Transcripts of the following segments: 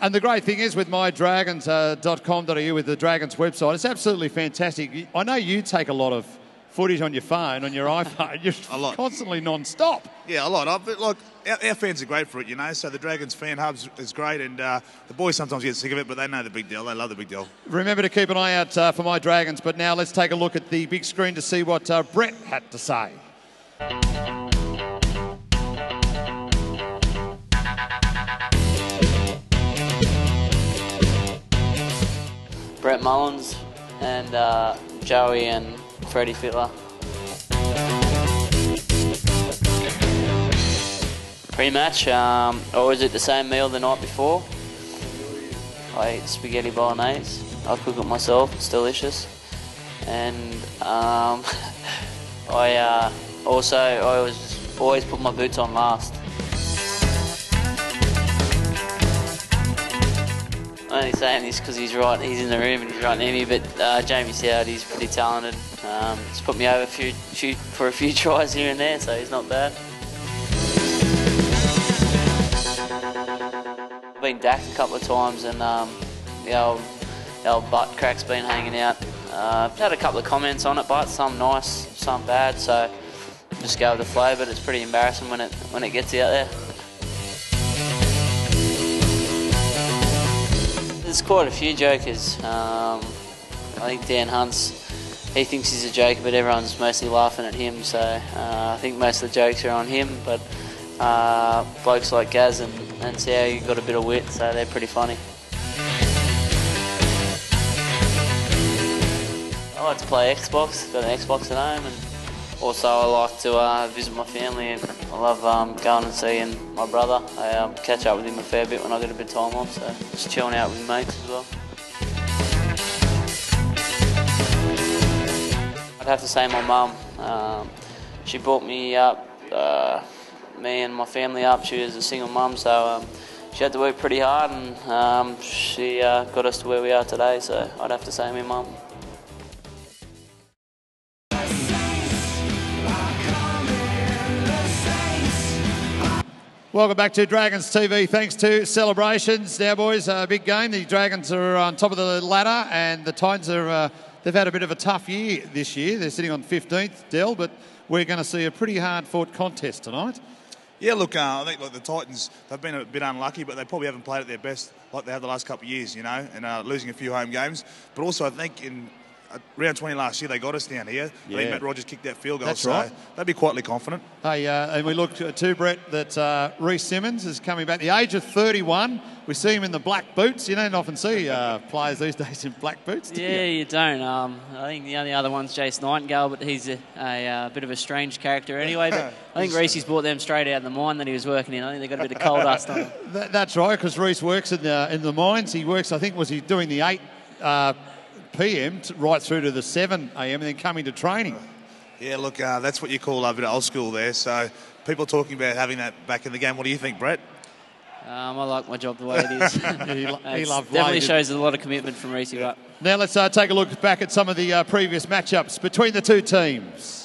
And the great thing is with mydragons.com.au, with the Dragons website, it's absolutely fantastic. I know you take a lot of footage on your phone, on your iPhone. You're constantly non-stop. Yeah, a lot. But like, our fans are great for it, you know. So the Dragons fan hub is great, and the boys sometimes get sick of it, but they know the big deal. They love the big deal. Remember to keep an eye out for My Dragons. But now let's take a look at the big screen to see what Brett had to say. Brett Mullins and Joey and Freddie Fittler. Pre-match, I always eat the same meal the night before. I eat spaghetti bolognese. I cook it myself, it's delicious. And I always put my boots on last. I'm only saying this because he's in the room and he's right near me, but Jamie Soward, he's pretty talented. He's put me over for a few tries here and there, so he's not bad. I've been dacked a couple of times, and the old butt crack's been hanging out. I've had a couple of comments on it, but some nice, some bad, so just go with the flow, but it's pretty embarrassing when it gets out there. There's quite a few jokers. I think Dan Hunt's, he thinks he's a joker, but everyone's mostly laughing at him, so I think most of the jokes are on him, but blokes like Gaz and Sao got a bit of wit, so they're pretty funny. I like to play Xbox, got an Xbox at home, and also I like to visit my family, and I love going and seeing my brother. I catch up with him a fair bit when I get a bit of time off, so just chilling out with mates as well. I'd have to say my mum. She brought me up, me and my family up. She was a single mum, so she had to work pretty hard, and she got us to where we are today, so I'd have to say my mum. Welcome back to Dragons TV. Thanks to Celebrations. Now, boys, a big game. The Dragons are on top of the ladder, and the Titans are they've had a bit of a tough year this year. They're sitting on 15th, Dell, but we're going to see a pretty hard-fought contest tonight. Yeah, look, I think the Titans, they've been a bit unlucky, but they probably haven't played at their best like they have the last couple of years, you know, and losing a few home games. But also, I think in round 20 last year, they got us down here. Yeah. I think Matt Rogers kicked that field goal, so right. They'd be quietly confident. Hey, and we looked too, Brett, that Reece Simmons is coming back. The age of 31, we see him in the black boots. You don't often see players these days in black boots, do you? You don't. I think the only other one's Jace Nightingale, but he's a bit of a strange character anyway. But I think Reece's brought them straight out of the mine that he was working in. I think they got a bit of coal dust on him. That's right, because Reece works in the mines. He works, I think, was he doing the 8 p.m. right through to the 7 a.m. and then coming to training. Yeah, look, that's what you call a bit of old school there. So people talking about having that back in the game. What do you think, Brett? I like my job the way it is. he definitely shows a lot of commitment from Reece. Yeah. Now let's take a look back at some of the previous matchups between the two teams.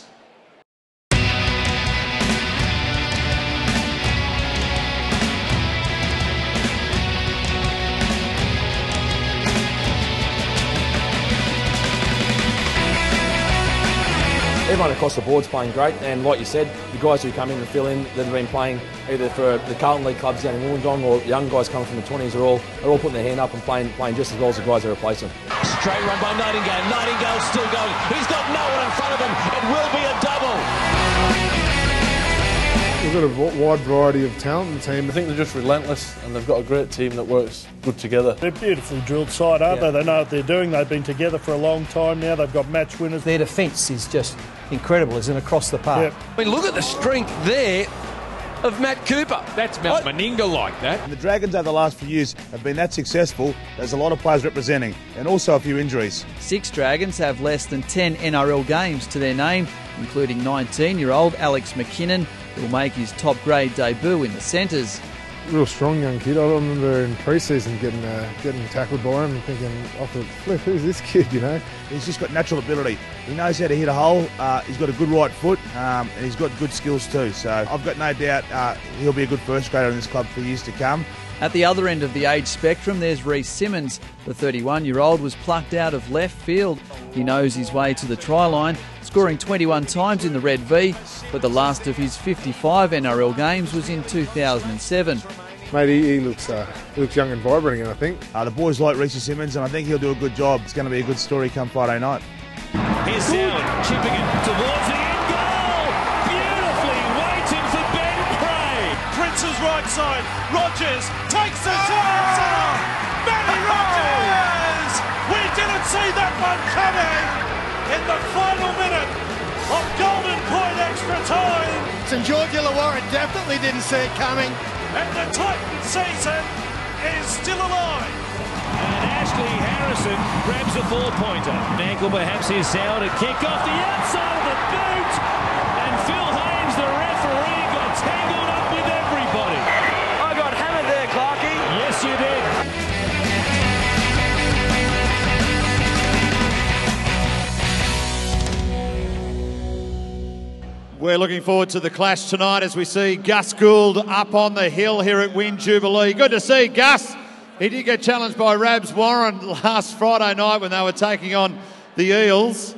Everyone across the board's playing great, and like you said, the guys who come in and fill in that have been playing either for the Carlton League clubs down in Wollongong or young guys coming from the 20s are all putting their hand up and playing just as well as the guys that replace them. Straight run by Nightingale. Nightingale's still going. He's got no one in front of him. It will be a double. We've got a wide variety of talent in the team. I think they're just relentless, and they've got a great team that works good together. They're a beautifully drilled side, aren't they? They know what they're doing. They've been together for a long time now. They've got match winners. Their defence is just incredible, isn't it, across the park? Yep. I mean, look at the strength there of Matt Cooper. That's Mount Meninga like that. And the Dragons over the last few years have been that successful. There's a lot of players representing, and also a few injuries. 6 Dragons have less than 10 NRL games to their name, including 19-year-old Alex McKinnon, who will make his top-grade debut in the centres. Real strong young kid. I remember in pre-season getting tackled by him and thinking, off the flip, who's this kid, you know? He's just got natural ability. He knows how to hit a hole. He's got a good right foot, and he's got good skills too. So I've got no doubt he'll be a good first grader in this club for years to come. At the other end of the age spectrum, there's Rhys Simmons. The 31-year-old was plucked out of left field. He knows his way to the try line, scoring 21 times in the Red V, but the last of his 55 NRL games was in 2007. Mate, he looks young and vibrant again, I think. The boys like Rhys Simmons, and I think he'll do a good job. It's going to be a good story come Friday night. Here's Howard chipping it towards the end goal. Beautifully waiting for Ben Cray. Prince's right side. Rogers takes the chance. Matty Rogers! We didn't see that one coming in the final minute of Golden Point extra time. St George Illawarra definitely didn't see it coming. And the Titan season is still alive. And Ashley Harrison grabs a 4-pointer. Ankle perhaps here's Sauer to kick off the outside of the boot. And Phil Haynes, the referee, got tangled up with everybody. I got hammered there, Clarkie. Yes, you did. We're looking forward to the clash tonight as we see Gus Gould up on the hill here at WIN Jubilee. Good to see Gus. He did get challenged by Rabs Warren last Friday night when they were taking on the Eels.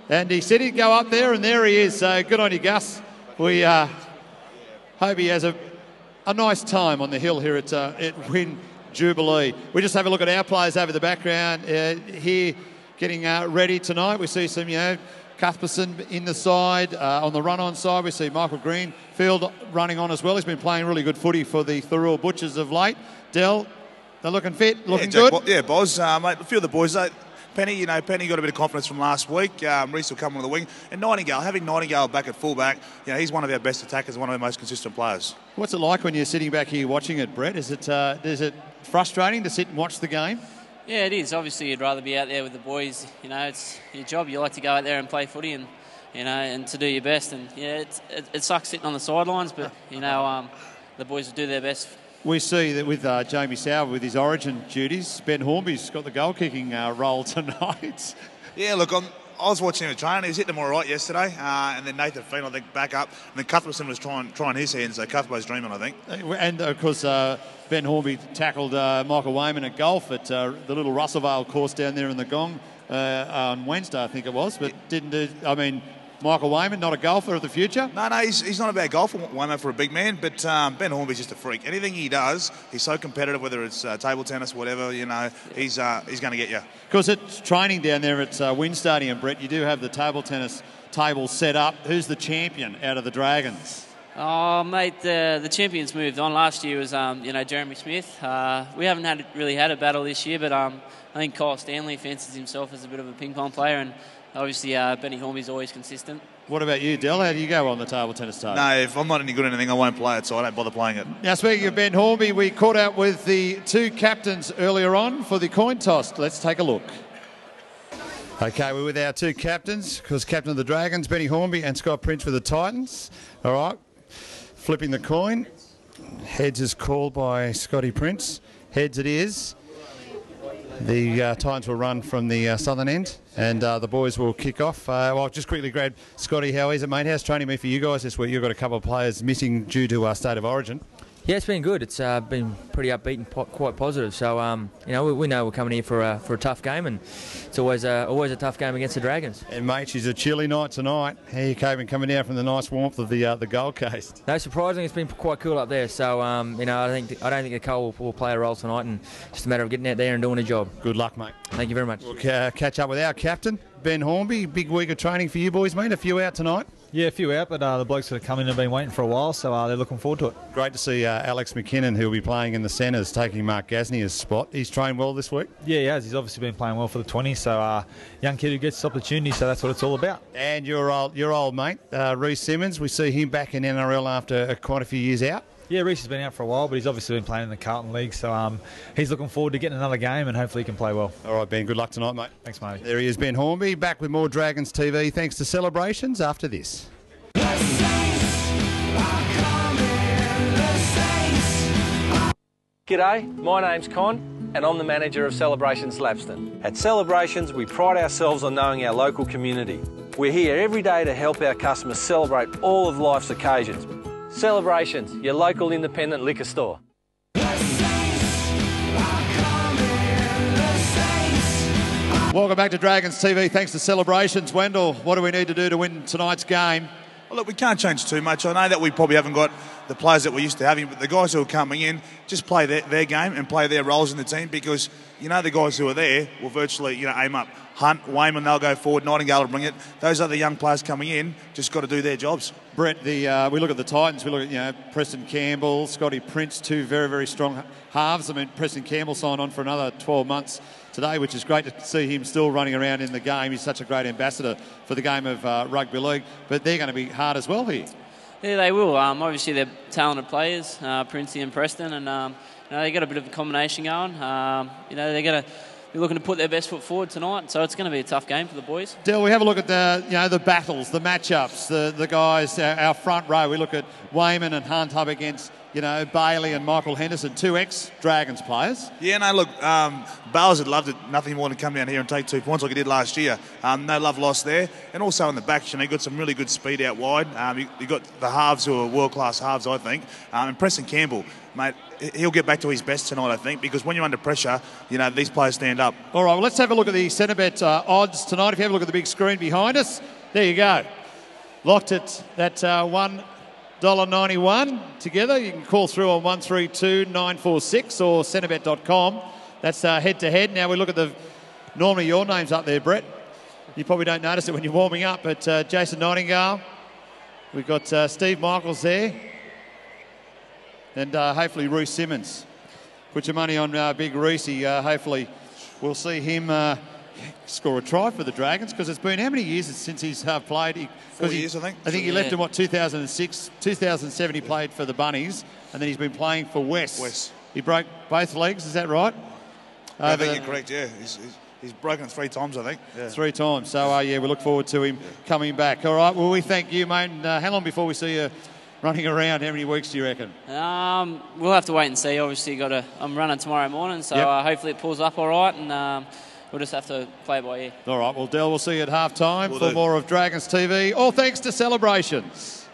And he said he'd go up there, and there he is. So good on you, Gus. We hope he has a nice time on the hill here at WIN Jubilee. We just have a look at our players over the background here getting ready tonight. We see some, Cuthbertson in the side. On the run-on side, we see Michael Greenfield running on as well. He's been playing really good footy for the Thurrool Butchers of late. Dell, they're looking fit, looking good. Boz, mate, a few of the boys, Penny, Penny got a bit of confidence from last week. Rhys will come on the wing. And Nightingale, having Nightingale back at fullback, he's one of our best attackers, one of our most consistent players. What's it like when you're sitting back here watching it, Brett? Is it frustrating to sit and watch the game? Yeah, it is. Obviously, you'd rather be out there with the boys. It's your job. You like to go out there and play footy and, and to do your best. And, it sucks sitting on the sidelines, but, the boys will do their best. We see that with Jamie Sauer, with his origin duties, Ben Hornby's got the goal-kicking role tonight. Yeah, look, I was watching him at training. He was hitting them all right yesterday. And then Nathan Feen, I think, back up. And then Cuthbertson was trying his hand, so Cuthbert's dreaming, I think. And, of course, Ben Hornby tackled Michael Wayman at golf at the little Russellvale course down there in the Gong on Wednesday, I think it was. But Michael Wayman, not a golfer of the future? No, he's not a bad golfer, Wayman, for a big man, but Ben Hornby's just a freak. Anything he does, he's so competitive, whether it's table tennis, whatever, he's going to get you. Of course, it's training down there at WIN Stadium, Brett. You do have the table tennis table set up. Who's the champion out of the Dragons? Oh, mate, the champions moved on. Last year was, Jeremy Smith. We haven't really had a battle this year, but I think Kyle Stanley fancies himself as a bit of a ping-pong player, and obviously, Benny Hornby's always consistent. What about you, Dell? How do you go on the table tennis table? No, if I'm not any good at anything, I won't play it, so I don't bother playing it. Now, speaking of Ben Hornby, we caught out with the two captains earlier on for the coin toss. Let's take a look. Okay, we're with our two captains, because captain of the Dragons, Benny Hornby, and Scott Prince for the Titans. All right, flipping the coin. Heads is called by Scotty Prince. Heads it is. The Titans will run from the southern end, and the boys will kick off. I'll just quickly grab Scotty. How is it, mate? How's training been for you guys this week? You've got a couple of players missing due to State of Origin. Yeah, it's been good. It's been pretty upbeat and quite positive. So, we know we're coming here for a tough game, and it's always a tough game against the Dragons. And, mate, she's a chilly night tonight. How you coping coming down from the nice warmth of the Gold Coast? No, surprisingly, it's been quite cool up there. So, I don't think the cold will play a role tonight, and just a matter of getting out there and doing a job. Good luck, mate. Thank you very much. We'll catch up with our captain, Ben Hornby. Big week of training for you boys, mate. A few out tonight. Yeah, a few out, but the blokes that have come in have been waiting for a while, so they're looking forward to it. Great to see Alex McKinnon, who will be playing in the centres, taking Mark Gasnier's spot. He's trained well this week? Yeah, he has. He's obviously been playing well for the 20s, so young kid who gets this opportunity, so that's what it's all about. And your old mate, Rhys Simmons, we see him back in NRL after quite a few years out. Yeah, Rhys has been out for a while, but he's obviously been playing in the Carlton League, so he's looking forward to getting another game, and hopefully he can play well. All right, Ben, good luck tonight, mate. Thanks, mate. There he is, Ben Hornby, back with more Dragons TV, thanks to Celebrations after this. G'day, my name's Con and I'm the manager of Celebrations Laveston. At Celebrations, we pride ourselves on knowing our local community. We're here every day to help our customers celebrate all of life's occasions. Celebrations, your local independent liquor store. Welcome back to Dragons TV. Thanks to Celebrations. Wendell, what do we need to do to win tonight's game? Well, look, we can't change too much. I know that we probably haven't got the players that we're used to having, but the guys who are coming in, just play their game and play their roles in the team, because, you know, the guys who are there will virtually, you know, aim up. Hunt, Wayman, they'll go forward. Nightingale will bring it. Those other young players coming in just got to do their jobs. Brett, we look at the Titans. We look at, Preston Campbell, Scotty Prince, two very, very strong halves. I mean, Preston Campbell signed on for another 12 months today, which is great to see him still running around in the game. He's such a great ambassador for the game of rugby league. But they're going to be hard as well here. Yeah, they will. Obviously, they're talented players, Princey and Preston, and they got a bit of a combination going. They're going to be looking to put their best foot forward tonight, so it's going to be a tough game for the boys. Del, we have a look at the battles, the matchups, the guys, our front row. We look at Wayman and Hunt up against Bailey and Michael Henderson, two ex-Dragons players. Yeah, no, look, Bales would love nothing more than come down here and take 2 points like he did last year. No love lost there. And also in the back, he got some really good speed out wide. You got the halves who are world-class halves, I think. And Preston Campbell, mate, he'll get back to his best tonight, I think, because when you're under pressure, these players stand up. All right, well, let's have a look at the Centrebet odds tonight. If you have a look at the big screen behind us, there you go. Locked at that $1.91 together. You can call through on 132-946 or centrebet.com. That's head-to-head. Now we look at normally your name's up there, Brett. You probably don't notice it when you're warming up, but Jason Nightingale. We've got Steve Michaels there. And hopefully Reece Simmons. Put your money on big Reece. Hopefully we'll see him score a try for the Dragons, because it's been how many years since he's played? 4 years, I think. I think he left in, 2006. 2007 he played for the Bunnies, and then he's been playing for West. He broke both legs, is that right? I think you're correct, yeah. He's broken it 3 times, I think. Yeah. 3 times. So, we look forward to him coming back. All right, well, we thank you, mate. And how long before we see you running around? How many weeks do you reckon? We'll have to wait and see. Obviously, I'm running tomorrow morning, so hopefully it pulls up all right, and we'll just have to play it by ear. All right, well, Del, we'll see you at half-time for more of Dragons TV. All thanks to Celebrations.